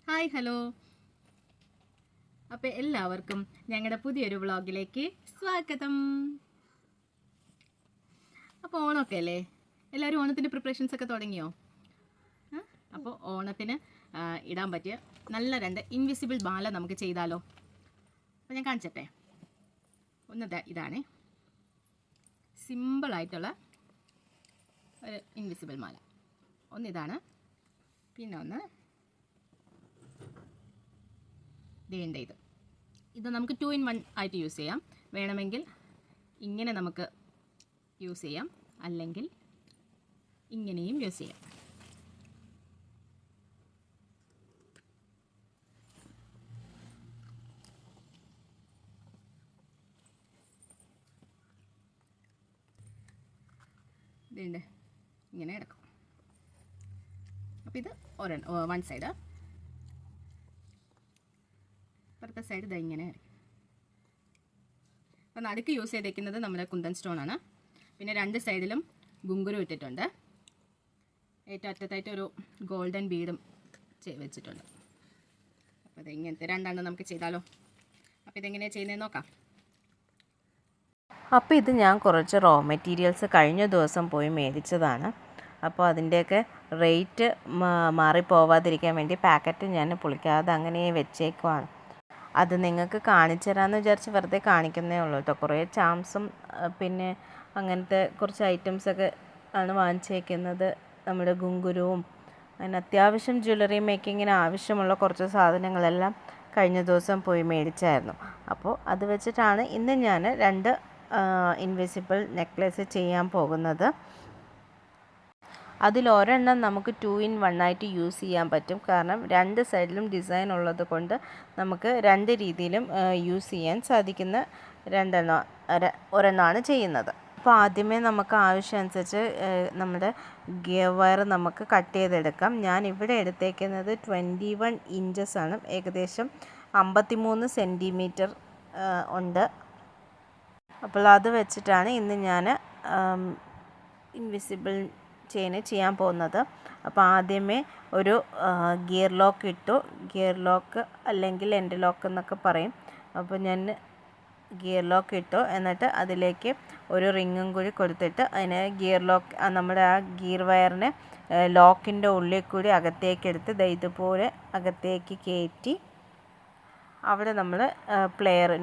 Hi hello. അപ്പോൾ എല്ലാവർക്കും ഞങ്ങളുടെ പുതിയൊരു വ്ളോഗിലേക്ക് സ്വാഗതം. അപ്പോൾ ഓണമൊക്കെ അല്ലേ, എല്ലാവരും ഓണത്തിൻ്റെ പ്രിപ്പറേഷൻസ് ഒക്കെ തുടങ്ങിയോ? അപ്പോൾ ഓണത്തിന് ഇടാൻ പറ്റിയ നല്ല 2 ഇൻവിസിബിൾ മാല നമുക്ക് ചെയ്താലോ? അപ്പോൾ ഞാൻ കാണിച്ചട്ടെ. ഇതാണ് സിമ്പിളായിട്ടുള്ള ഒരു ഇൻവിസിബിൾ മാല. ഒന്നിതാണ്, പിന്നെ ഒന്ന് ഇത് നമുക്ക് 2 in 1 ആയിട്ട് യൂസ് ചെയ്യാം. വേണമെങ്കിൽ ഇങ്ങനെ നമുക്ക് യൂസ് ചെയ്യാം, അല്ലെങ്കിൽ ഇങ്ങനെയും യൂസ് ചെയ്യാം. ഇതുണ്ട്, ഇങ്ങനെ എടുക്കും. അപ്പോൾ ഇത് 1 സൈഡ്, അപ്പുറത്തെ സൈഡ് ഇതാ ഇങ്ങനെ ആയിരിക്കും. അപ്പോൾ നടുക്ക് യൂസ് ചെയ്തേക്കുന്നത് നമ്മുടെ കുന്തൻ സ്റ്റോൺ ആണ്. പിന്നെ 2 സൈഡിലും ഗുങ്കുരു ഇട്ടിട്ടുണ്ട്. ഏറ്റവും അറ്റത്തായിട്ട് ഒരു ഗോൾഡൻ ബീഡും വെച്ചിട്ടുണ്ട്. അപ്പോൾ ഇത് ഇങ്ങനത്തെ 2 നമുക്ക് ചെയ്താലോ? അപ്പോൾ ഇതെങ്ങനെയാണ് ചെയ്യുന്നതെന്ന് നോക്കാം. അപ്പോൾ ഇത് ഞാൻ കുറച്ച് റോ മെറ്റീരിയൽസ് കഴിഞ്ഞ ദിവസം പോയി മേടിച്ചതാണ്. അപ്പോൾ അതിൻ്റെയൊക്കെ റേറ്റ് മാറിപ്പോവാതിരിക്കാൻ വേണ്ടി പാക്കറ്റ് ഞാൻ പൊളിക്കാതെ അങ്ങനെ വെച്ചേക്കുവാണ്. അത് നിങ്ങൾക്ക് കാണിച്ചു തരാമെന്ന് വിചാരിച്ച് വെറുതെ കാണിക്കുന്നേ ഉള്ളൂ കേട്ടോ. കുറേ ചാംസും പിന്നെ അങ്ങനത്തെ കുറച്ച് ഐറ്റംസൊക്കെ ആണ് വാങ്ങിച്ചേക്കുന്നത്. നമ്മുടെ ഗുങ്കുരുവും അങ്ങനെ അത്യാവശ്യം ജ്വല്ലറി മേക്കിങ്ങിന് ആവശ്യമുള്ള കുറച്ച് സാധനങ്ങളെല്ലാം കഴിഞ്ഞ ദിവസം പോയി മേടിച്ചായിരുന്നു. അപ്പോൾ അത് വെച്ചിട്ടാണ് ഇന്ന് ഞാൻ 2 ഇൻവിസിബിൾ നെക്ലേസ് ചെയ്യാൻ പോകുന്നത്. അതിലൊരെണ്ണം നമുക്ക് 2 in 1 ആയിട്ട് യൂസ് ചെയ്യാൻ പറ്റും. കാരണം 2 സൈഡിലും ഡിസൈൻ ഉള്ളത് കൊണ്ട് നമുക്ക് 2 രീതിയിലും യൂസ് ചെയ്യാൻ സാധിക്കുന്ന ഒരെണ്ണമാണ് ചെയ്യുന്നത്. അപ്പോൾ ആദ്യമേ നമുക്ക് ആവശ്യമനുസരിച്ച് നമ്മുടെ ഗിയർ വയർ നമുക്ക് കട്ട് ചെയ്തെടുക്കാം. ഞാൻ ഇവിടെ എടുത്തേക്കുന്നത് 21 ഇഞ്ചസ് ആണ്. ഏകദേശം 53 സെൻറ്റിമീറ്റർ ഉണ്ട്. അപ്പോൾ അത് വെച്ചിട്ടാണ് ഇന്ന് ഞാൻ ഇൻവിസിബിൾ ചെയ്യാൻ പോകുന്നത്. അപ്പോൾ ആദ്യമേ ഒരു ഗിയർ ലോക്ക് ഇട്ടു. ഗിയർ ലോക്ക് അല്ലെങ്കിൽ എൻഡ് ലോക്ക് എന്നൊക്കെ പറയും. അപ്പോൾ ഞാൻ ഗിയർ ലോക്ക് ഇട്ടു. എന്നിട്ട് അതിലേക്ക് ഒരു റിങ്ങും കൂടി കൊടുത്തിട്ട് അതിനെ ഗിയർ ലോക്ക് നമ്മുടെ ആ ഗിയർ വയറിനെ ലോക്കിൻ്റെ ഉള്ളിൽ കൂടി അകത്തേക്കെടുത്ത് ഇതുപോലെ അകത്തേക്ക് കയറ്റി അവിടെ നമ്മൾ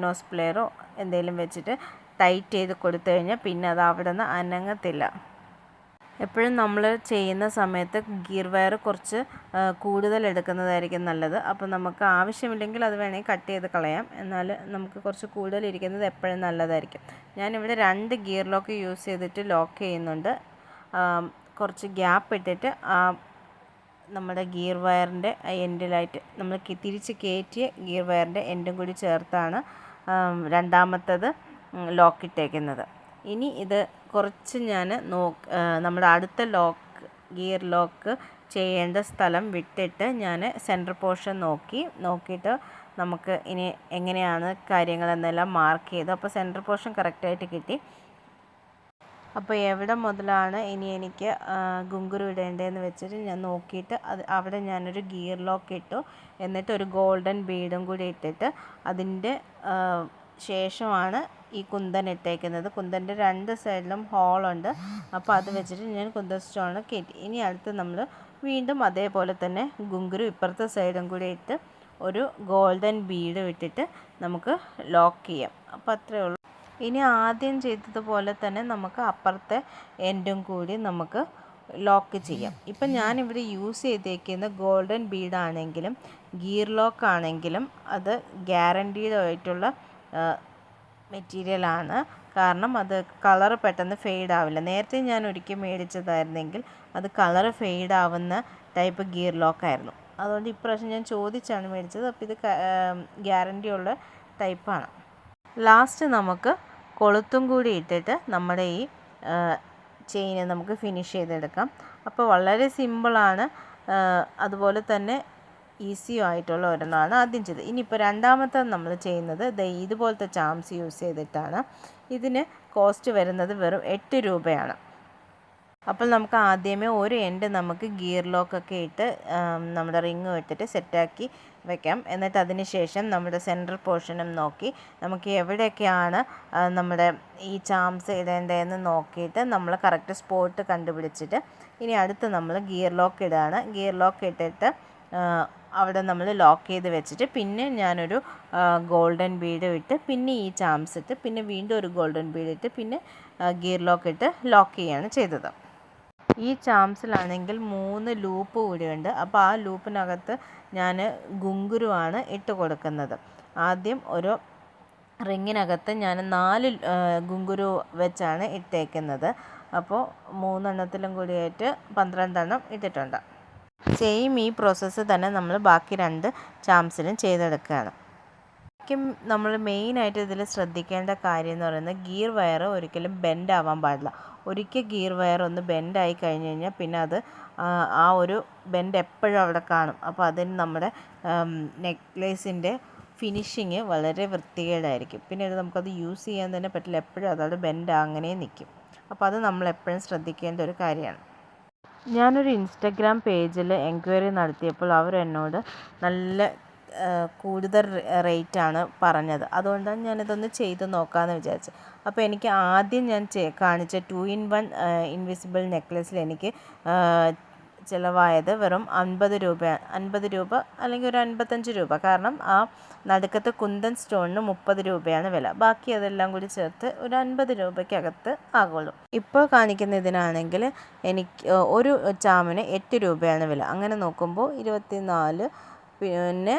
നോസ് പ്ലെയറോ എന്തെങ്കിലും വെച്ചിട്ട് ടൈറ്റ് ചെയ്ത് കൊടുത്തു കഴിഞ്ഞാൽ പിന്നെ അത് അവിടെ നിന്ന് അനങ്ങത്തില്ല. എപ്പോഴും നമ്മൾ ചെയ്യുന്ന സമയത്ത് ഗിയർ വയർ കുറച്ച് കൂടുതൽ എടുക്കുന്നതായിരിക്കും നല്ലത്. അപ്പോൾ നമുക്ക് ആവശ്യമില്ലെങ്കിൽ അത് വേണമെങ്കിൽ കട്ട് ചെയ്ത് കളയാം. എന്നാൽ നമുക്ക് കുറച്ച് കൂടുതൽ ഇരിക്കുന്നത് എപ്പോഴും നല്ലതായിരിക്കും. ഞാനിവിടെ 2 ഗിയർ ലോക്ക് യൂസ് ചെയ്തിട്ട് ലോക്ക് ചെയ്യുന്നുണ്ട്. കുറച്ച് ഗ്യാപ്പ് ഇട്ടിട്ട് നമ്മുടെ ഗിയർ വയറിൻ്റെ എൻഡിലായിട്ട് നമ്മൾ തിരിച്ച് കയറ്റിയ ഗിയർ വയറിൻ്റെ എൻഡും കൂടി ചേർത്താണ് രണ്ടാമത്തത് ലോക്ക് ഇട്ടേക്കുന്നത്. ഇനി ഇത് കുറച്ച് ഞാൻ നമ്മുടെ അടുത്ത ഗിയർ ലോക്ക് ചെയ്യേണ്ട സ്ഥലം വിട്ടിട്ട് ഞാൻ സെൻറ്റർ പോർഷൻ നോക്കിയിട്ട് നമുക്ക് ഇനി എങ്ങനെയാണ് കാര്യങ്ങളെന്നെല്ലാം മാർക്ക് ചെയ്തു. അപ്പോൾ സെൻറ്റർ പോർഷൻ കറക്റ്റായിട്ട് കിട്ടി. അപ്പോൾ എവിടെ മുതലാണ് ഇനി എനിക്ക് ഗുങ്കുരു ഇടേണ്ടതെന്ന് വെച്ചിട്ട് ഞാൻ നോക്കിയിട്ട് അവിടെ ഞാനൊരു ഗിയർ ലോക്ക് ഇട്ടു. എന്നിട്ട് ഒരു ഗോൾഡൻ ബീഡും കൂടി ഇട്ടിട്ട് അതിൻ്റെ ശേഷമാണ് ഈ കുന്തൻ ഇട്ടേക്കുന്നത്. കുന്തൻ്റെ 2 സൈഡിലും ഹോളുണ്ട്. അപ്പോൾ അത് വെച്ചിട്ട് ഞാൻ കുന്തൻ സ്റ്റോൺ കയറ്റി. ഇനി അടുത്ത് നമ്മൾ വീണ്ടും അതേപോലെ തന്നെ ഗുങ്കുരു ഇപ്പുറത്തെ സൈഡും കൂടി ഇട്ട് ഒരു ഗോൾഡൻ ബീഡ് ഇട്ടിട്ട് നമുക്ക് ലോക്ക് ചെയ്യാം. അപ്പോൾ അത്രയേ ഉള്ളൂ. ഇനി ആദ്യം ചെയ്തതുപോലെ തന്നെ നമുക്ക് അപ്പുറത്തെ എൻഡും കൂടി നമുക്ക് ലോക്ക് ചെയ്യാം. ഇപ്പം ഞാനിവിടെ യൂസ് ചെയ്തേക്കുന്ന ഗോൾഡൻ ബീഡാണെങ്കിലും ഗിയർ ലോക്ക് ആണെങ്കിലും അത് ഗ്യാരൻറ്റീഡ് ആയിട്ടുള്ള മെറ്റീരിയലാണ്. കാരണം അത് കളറ് പെട്ടെന്ന് ഫെയ്ഡ് ആവില്ല. നേരത്തെ ഞാൻ ഒരിക്കൽ മേടിച്ചതായിരുന്നെങ്കിൽ അത് കളറ് ഫെയ്ഡ് ആവുന്ന ടൈപ്പ് ഗിയർ ലോക്കായിരുന്നു. അതുകൊണ്ട് ഇപ്രാവശ്യം ഞാൻ ചോദിച്ചാണ് മേടിച്ചത്. അപ്പോൾ ഇത് ഗ്യാരൻറ്റി ഉള്ള ടൈപ്പാണ്. ലാസ്റ്റ് നമുക്ക് കൊളുത്തും കൂടി ഇട്ടിട്ട് നമ്മുടെ ഈ ചെയിന് നമുക്ക് ഫിനിഷ് ചെയ്തെടുക്കാം. അപ്പോൾ വളരെ സിമ്പിളാണ്, അതുപോലെ തന്നെ ഈസിയും ആയിട്ടുള്ള ഒരെണ്ണമാണ് ആദ്യം ചെയ്തത്. ഇനിയിപ്പോൾ രണ്ടാമത്തത് നമ്മൾ ചെയ്യുന്നത് ഇതുപോലത്തെ ചാംസ് യൂസ് ചെയ്തിട്ടാണ്. ഇതിന് കോസ്റ്റ് വരുന്നത് വെറും 8 രൂപയാണ്. അപ്പോൾ നമുക്ക് ആദ്യമേ ഒരു എൻഡ് നമുക്ക് ഗിയർ ലോക്കൊക്കെ ഇട്ട് നമ്മുടെ റിങ് ഇട്ടിട്ട് സെറ്റാക്കി വെക്കാം. എന്നിട്ട് അതിന് ശേഷം നമ്മുടെ സെൻട്രൽ പോർഷനും നോക്കി നമുക്ക് എവിടെയൊക്കെയാണ് നമ്മുടെ ഈ ചാംസ് ഇടേണ്ടതെന്ന് നോക്കിയിട്ട് നമ്മൾ കറക്റ്റ് സ്പോട്ട് കണ്ടുപിടിച്ചിട്ട് ഇനി അടുത്ത് നമ്മൾ ഗിയർ ലോക്ക് ഇടുകയാണ്. ഗിയർ ലോക്ക് ഇട്ടിട്ട് അവിടെ നമ്മൾ ലോക്ക് ചെയ്ത് വെച്ചിട്ട് പിന്നെ ഞാനൊരു ഗോൾഡൻ ബീഡ് ഇട്ട് പിന്നെ ഈ ചാംസ് ഇട്ട് പിന്നെ വീണ്ടും ഒരു ഗോൾഡൻ ബീഡ് ഇട്ട് പിന്നെ ഗിയർ ലോക്ക് ഇട്ട് ലോക്ക് ചെയ്യുകയാണ് ചെയ്തത്. ഈ ചാംസിലാണെങ്കിൽ 3 ലൂപ്പ് കൂടിയുണ്ട്. അപ്പോൾ ആ ലൂപ്പിനകത്ത് ഞാൻ ഗുങ്കുരുവാണ് ഇട്ട് കൊടുക്കുന്നത്. ആദ്യം ഒരു റിങ്ങിനകത്ത് ഞാൻ 4 ഗുങ്കുരു വെച്ചാണ് ഇട്ടേക്കുന്നത്. അപ്പോൾ 3 എണ്ണത്തിലും കൂടിയായിട്ട് 12 എണ്ണം ഇട്ടിട്ടുണ്ട്. സെയിം ഈ പ്രോസസ്സ് തന്നെ നമ്മൾ ബാക്കി 2 ചാംസിനും ചെയ്തെടുക്കുകയാണ്. നമ്മൾ മെയിനായിട്ട് ഇതിൽ ശ്രദ്ധിക്കേണ്ട കാര്യം എന്ന് പറയുന്നത് ഗിയർ വയർ ഒരിക്കലും ബെൻഡ് ആവാൻ പാടില്ല. ഒരിക്കൽ ഗിയർ വയർ ഒന്ന് ബെൻഡായി കഴിഞ്ഞ് കഴിഞ്ഞാൽ പിന്നെ അത് ആ ഒരു ബെൻഡ് എപ്പോഴും അവിടെ കാണും. അപ്പോൾ അതിന് നമ്മുടെ നെക്ലേസിൻ്റെ ഫിനിഷിങ് വളരെ വൃത്തികേടായിരിക്കും. പിന്നെ ഇത് നമുക്കത് യൂസ് ചെയ്യാൻ തന്നെ പറ്റില്ല. എപ്പോഴും അതവിടെ ബെൻഡ് അങ്ങനെ നിൽക്കും. അപ്പോൾ അത് നമ്മൾ എപ്പോഴും ശ്രദ്ധിക്കേണ്ട ഒരു കാര്യമാണ്. ഞാനൊരു ഇൻസ്റ്റഗ്രാം പേജിൽ എൻക്വയറി നടത്തിയപ്പോൾ അവരെന്നോട് നല്ല കൂടുതൽ റേറ്റാണ് പറഞ്ഞത്. അതുകൊണ്ടാണ് ഞാനിതൊന്ന് ചെയ്ത് നോക്കാമെന്ന് വിചാരിച്ചത്. അപ്പോൾ എനിക്ക് ആദ്യം ഞാൻ കാണിച്ച 2-in-1 ഇൻവിസിബിൾ നെക്ലേസിൽ എനിക്ക് ചിലവായത് വെറും 50 രൂപ അല്ലെങ്കിൽ ഒരു 55 രൂപ. കാരണം ആ നടുക്കത്തെ കുന്തൻ സ്റ്റോണിന് 30 രൂപയാണ് വില. ബാക്കി അതെല്ലാം കൂടി ചേർത്ത് ഒരു 50 രൂപയ്ക്കകത്ത് ആകുള്ളൂ. ഇപ്പോൾ കാണിക്കുന്ന ഇതിനാണെങ്കിൽ എനിക്ക് ഒരു ചാമിന് 8 രൂപയാണ് വില. അങ്ങനെ നോക്കുമ്പോൾ 24, പിന്നെ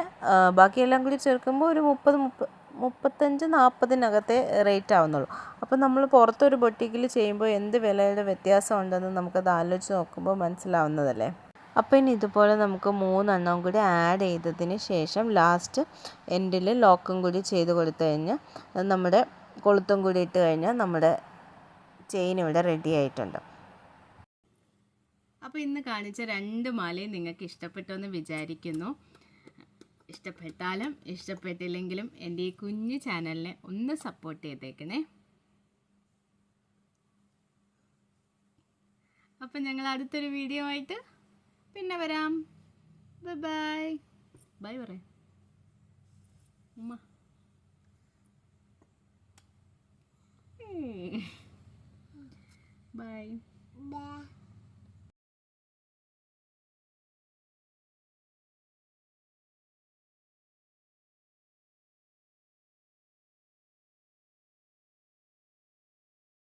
ബാക്കിയെല്ലാം കൂടി ചേർക്കുമ്പോൾ ഒരു 35-40 റേറ്റ് ആവുന്നുള്ളൂ. അപ്പോൾ നമ്മൾ പുറത്തൊരു ബൊട്ടിക്കിൽ ചെയ്യുമ്പോൾ എന്ത് വിലയുടെ വ്യത്യാസം ഉണ്ടെന്ന് നമുക്കത് ആലോചിച്ച് നോക്കുമ്പോൾ മനസ്സിലാവുന്നതല്ലേ. അപ്പോൾ ഇനി ഇതുപോലെ നമുക്ക് 3 എണ്ണം കൂടി ആഡ് ചെയ്തതിന് ശേഷം ലാസ്റ്റ് എൻഡിൽ ലോക്കും കൂടി ചെയ്ത് കൊടുത്തു കഴിഞ്ഞാൽ നമ്മുടെ കൊളുത്തും കൂടി ഇട്ട് കഴിഞ്ഞാൽ നമ്മുടെ ചെയിൻ ഇവിടെ റെഡി ആയിട്ടുണ്ട്. അപ്പോൾ ഇന്ന് കാണിച്ച 2 മാലയും നിങ്ങൾക്ക് ഇഷ്ടപ്പെട്ടെന്ന് വിചാരിക്കുന്നു. ഇഷ്ടപ്പെട്ടാലും ഇഷ്ടപ്പെട്ടില്ലെങ്കിലും എൻ്റെ ഈ കുഞ്ഞു ചാനലിനെ ഒന്ന് സപ്പോർട്ട് ചെയ്തേക്കണേ. അപ്പം ഞങ്ങൾ അടുത്തൊരു വീഡിയോ ആയിട്ട് പിന്നെ വരാം. ബൈ ബൈ പറയാം ഉമ്മ. ബൈ.